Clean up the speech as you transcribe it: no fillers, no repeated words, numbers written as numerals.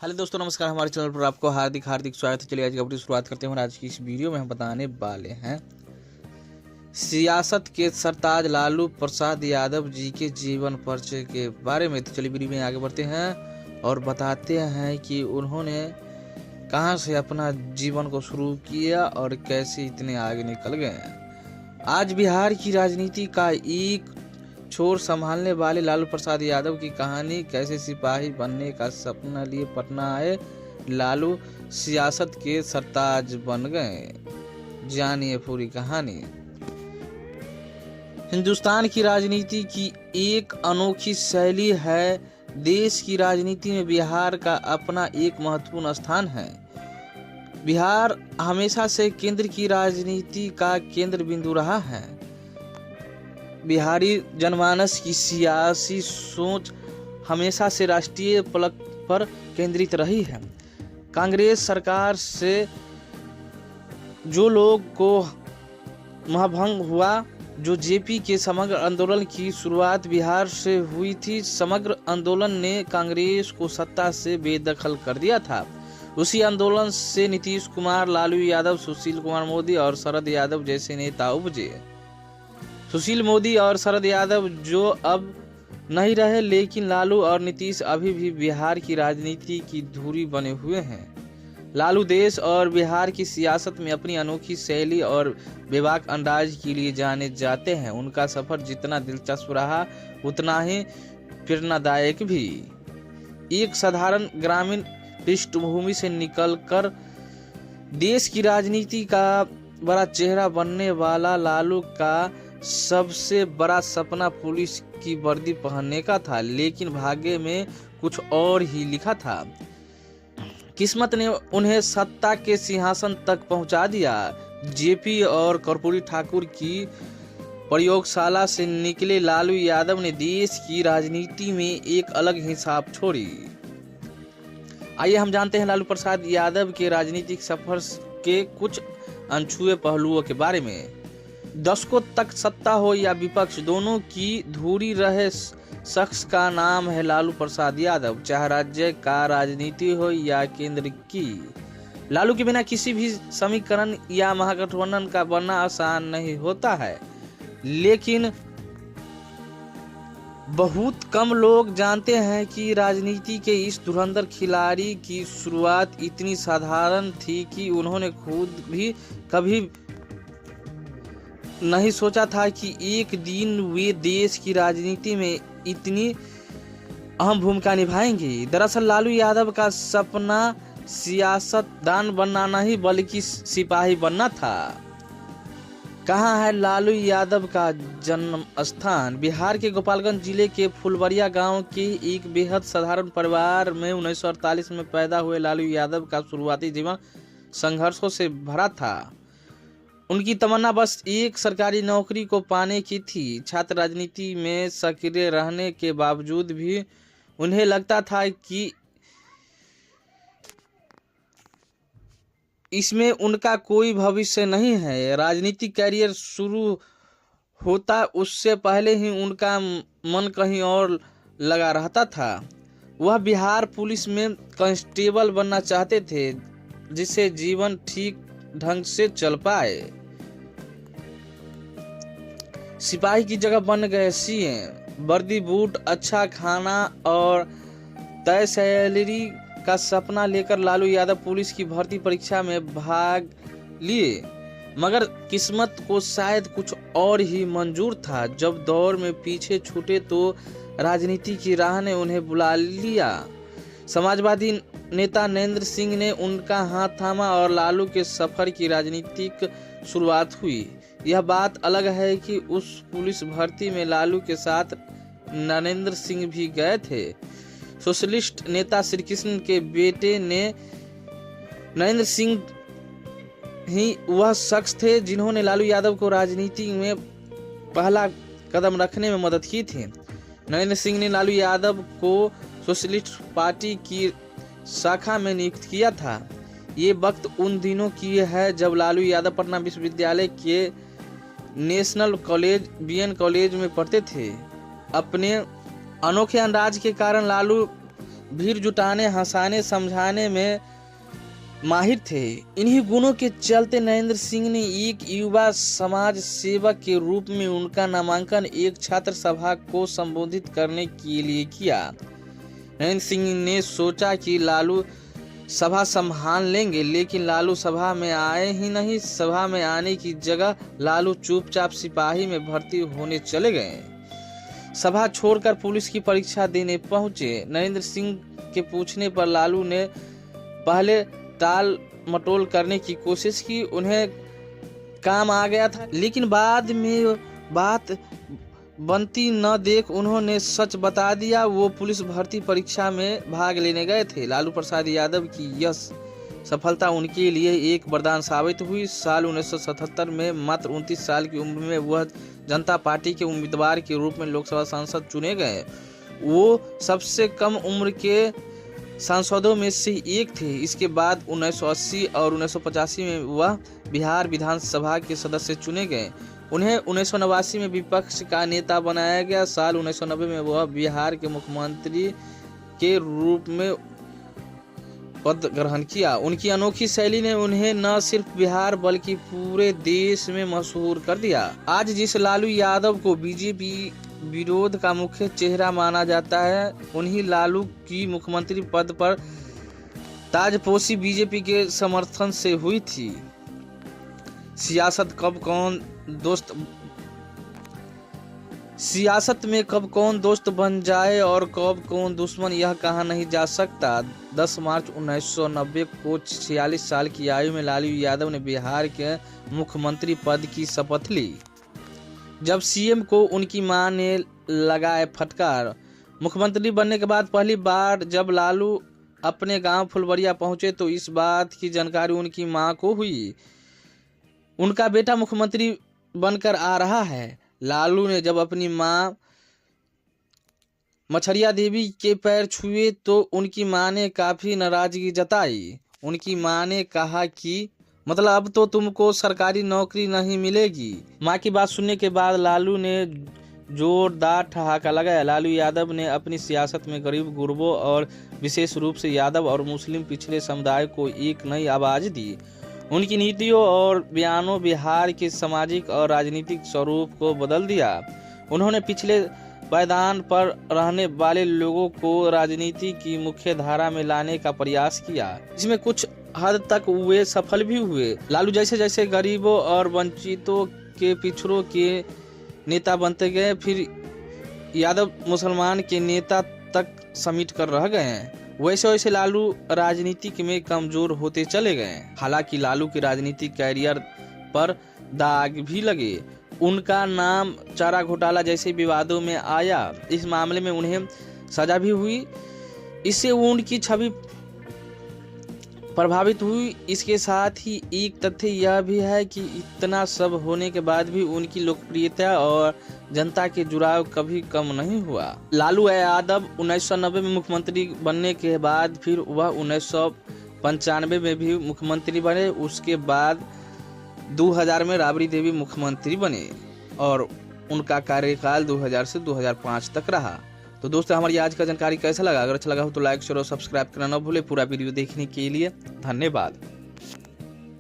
Hello दोस्तों, नमस्कार। हमारे चैनल पर आपको हार्दिक हार्दिक स्वागत है। चलिए आज की अपनी शुरुआत करते हैं। और आज की इस वीडियो में हम बताने वाले हैं सियासत के सरताज लालू प्रसाद यादव जी के जीवन परिचय के बारे में। तो चलिए वीडियो में आगे बढ़ते हैं और बताते हैं कि उन्होंने कहां से अपना जीवन को शुरू किया और कैसे इतने आगे निकल गए। आज बिहार की राजनीति का एक छोर संभालने वाले लालू प्रसाद यादव की कहानी, कैसे सिपाही बनने का सपना लिए पटना आए लालू सियासत के सरताज बन गए। जानिए पूरी कहानी। हिंदुस्तान की राजनीति की एक अनोखी शैली है। देश की राजनीति में बिहार का अपना एक महत्वपूर्ण स्थान है। बिहार हमेशा से केंद्र की राजनीति का केंद्र बिंदु रहा है। बिहारी जनमानस की सियासी सोच हमेशा से राष्ट्रीय पलक पर केंद्रित रही है। कांग्रेस सरकार से जो लोग को महाभंग हुआ, जो जेपी के समग्र आंदोलन की शुरुआत बिहार से हुई थी। समग्र आंदोलन ने कांग्रेस को सत्ता से बेदखल कर दिया था। उसी आंदोलन से नीतीश कुमार, लालू यादव, सुशील कुमार मोदी और शरद यादव जैसे नेता उपजे। सुशील मोदी और शरद यादव जो अब नहीं रहे, लेकिन लालू और नीतीश अभी भी बिहार की राजनीति की धुरी बने हुए हैं। लालू देश और बिहार की सियासत में अपनी अनोखी शैली और बेबाक अंदाज के लिए जाने जाते हैं। उनका सफर जितना दिलचस्प रहा, उतना ही प्रेरणादायक भी। एक साधारण ग्रामीण पृष्ठभूमि से निकलकर देश की राजनीति का बड़ा चेहरा बनने वाला लालू का सबसे बड़ा सपना पुलिस की वर्दी पहनने का था, लेकिन भाग्य में कुछ और ही लिखा था। किस्मत ने उन्हें सत्ता के सिंहासन तक पहुंचा दिया। जेपी और कर्पूरी ठाकुर की प्रयोगशाला से निकले लालू यादव ने देश की राजनीति में एक अलग ही छाप छोड़ी। आइए हम जानते हैं लालू प्रसाद यादव के राजनीतिक सफर के कुछ अनछुए पहलुओं के बारे में। दशकों तक सत्ता हो या विपक्ष, दोनों की धुरी रहे शख्स का नाम है लालू प्रसाद यादव। चाहे राज्य का राजनीति हो या केंद्र की, लालू के बिना किसी भी समीकरण या महागठबंधन का बनना आसान नहीं होता है। लेकिन बहुत कम लोग जानते हैं कि राजनीति के इस धुरंधर खिलाड़ी की शुरुआत इतनी साधारण थी कि उन्होंने खुद भी कभी नहीं सोचा था कि एक दिन वे देश की राजनीति में इतनी अहम भूमिका निभाएंगे। दरअसल लालू यादव का सपना सियासतदान बनना नहीं बल्कि सिपाही बनना था। कहाँ है लालू यादव का जन्म स्थान? बिहार के गोपालगंज जिले के फुलवरिया गांव के एक बेहद साधारण परिवार में 1948 में पैदा हुए लालू यादव का शुरुआती जीवन संघर्षों से भरा था। उनकी तमन्ना बस एक सरकारी नौकरी को पाने की थी। छात्र राजनीति में सक्रिय रहने के बावजूद भी उन्हें लगता था कि इसमें उनका कोई भविष्य नहीं है। राजनीतिक कैरियर शुरू होता उससे पहले ही उनका मन कहीं और लगा रहता था। वह बिहार पुलिस में कांस्टेबल बनना चाहते थे, जिससे जीवन ठीक ढंग से चल पाए। सिपाही की जगह बन गए सीएम। वर्दी, बूट, अच्छा खाना और तय सैलरी का सपना लेकर लालू यादव पुलिस की भर्ती परीक्षा में भाग लिए, मगर किस्मत को शायद कुछ और ही मंजूर था। जब दौर में पीछे छूटे तो राजनीति की राह ने उन्हें बुला लिया। समाजवादी नेता नरेंद्र सिंह ने उनका हाथ थामा और लालू के सफर की राजनीतिक शुरुआत हुई। यह बात अलग है कि उस पुलिस भर्ती में लालू के साथ नरेंद्र सिंह भी गए थे। सोशलिस्ट नेता श्री कृष्ण के बेटे ने नरेंद्र सिंह ही वह शख्स थे जिन्होंने लालू यादव को राजनीति में पहला कदम रखने में मदद की थी। नरेंद्र सिंह ने लालू यादव को सोशलिस्ट पार्टी की शाखा में नियुक्त किया था। ये वक्त उन दिनों की है जब लालू यादव पटना विश्वविद्यालय के नेशनल कॉलेज BN कॉलेज में पढ़ते थे। अपने अनोखे अंदाज के कारण लालू भीड़ जुटाने, हंसाने, समझाने में माहिर थे। इन्हीं गुणों के चलते नरेंद्र सिंह ने एक युवा समाज सेवक के रूप में उनका नामांकन एक छात्र सभा को संबोधित करने के लिए किया। नरेंद्र सिंह ने सोचा कि लालू सभा संभाल लेंगे, लेकिन लालू सभा में आए ही नहीं। सभा में आने की जगह लालू चुपचाप सिपाही में भर्ती होने चले गए। सभा छोड़कर पुलिस की परीक्षा देने पहुंचे। नरेंद्र सिंह के पूछने पर लालू ने पहले टाल मटोल करने की कोशिश की, उन्हें काम आ गया था, लेकिन बाद में बात बनती न देख उन्होंने सच बता दिया। वो पुलिस भर्ती परीक्षा में भाग लेने गए थे। लालू प्रसाद यादव की यह सफलता उनके लिए एक वरदान साबित हुई। साल 1977 में मात्र 29 साल की उम्र में वह जनता पार्टी के उम्मीदवार के रूप में लोकसभा सांसद चुने गए। वो सबसे कम उम्र के सांसदों में से एक थे। इसके बाद 1980 और 1985 में वह बिहार विधानसभा के सदस्य चुने गए। उन्हें 1989 में विपक्ष का नेता बनाया गया। साल 1990 में वह बिहार के मुख्यमंत्री के रूप में पद ग्रहण किया। उनकी अनोखी शैली ने उन्हें न सिर्फ बिहार बल्कि पूरे देश में मशहूर कर दिया। आज जिस लालू यादव को बीजेपी विरोध का मुख्य चेहरा माना जाता है, उन्हीं लालू की मुख्यमंत्री पद पर ताजपोशी बीजेपी के समर्थन से हुई थी। सियासत में कब कौन दोस्त बन जाए और कब कौन दुश्मन, यह कहा नहीं जा सकता। 10 मार्च 1990 को 46 साल की आयु में लालू यादव ने बिहार के मुख्यमंत्री पद की शपथ ली। जब सीएम को उनकी मां ने लगाए फटकार। मुख्यमंत्री बनने के बाद पहली बार जब लालू अपने गांव फुलवरिया पहुंचे तो इस बात की जानकारी उनकी मां को हुई, उनका बेटा मुख्यमंत्री बनकर आ रहा है। लालू ने जब अपनी मां मछरिया देवी के पैर छुए तो उनकी मां ने काफी नाराजगी जताई। उनकी मां ने कहा कि मतलब अब तो तुमको सरकारी नौकरी नहीं मिलेगी। मां की बात सुनने के बाद लालू ने जोरदार ठहाका लगाया। लालू यादव ने अपनी सियासत में गरीब, गुरबों और विशेष रूप से यादव और मुस्लिम पिछड़े समुदाय को एक नई आवाज दी। उनकी नीतियों और बयानों बिहार के सामाजिक और राजनीतिक स्वरूप को बदल दिया। उन्होंने पिछले पायदान पर रहने वाले लोगों को राजनीति की मुख्य धारा में लाने का प्रयास किया। इसमें कुछ हद तक वे सफल भी हुए। लालू जैसे जैसे गरीबों और वंचितों के पिछड़ों के नेता बनते गए, फिर यादव मुसलमान के नेता तक समेट कर रह गए हैं। वैसे वैसे लालू राजनीति में कमजोर होते चले गए। हालांकि लालू के राजनीतिक कैरियर पर दाग भी लगे। उनका नाम चारा घोटाला जैसे विवादों में आया। इस मामले में उन्हें सजा भी हुई। इससे उनकी छवि प्रभावित हुई। इसके साथ ही एक तथ्य यह भी है कि इतना सब होने के बाद भी उनकी लोकप्रियता और जनता के जुड़ाव कभी कम नहीं हुआ। लालू यादव 1990 में मुख्यमंत्री बनने के बाद फिर वह 1995 में भी मुख्यमंत्री बने। उसके बाद 2000 में राबड़ी देवी मुख्यमंत्री बने और उनका कार्यकाल 2000 से 2005 तक रहा। तो दोस्तों, हमारी आज का जानकारी कैसा लगा? अगर अच्छा लगा हो तो लाइक शेयर और सब्सक्राइब करना न भूले। पूरा वीडियो देखने के लिए धन्यवाद।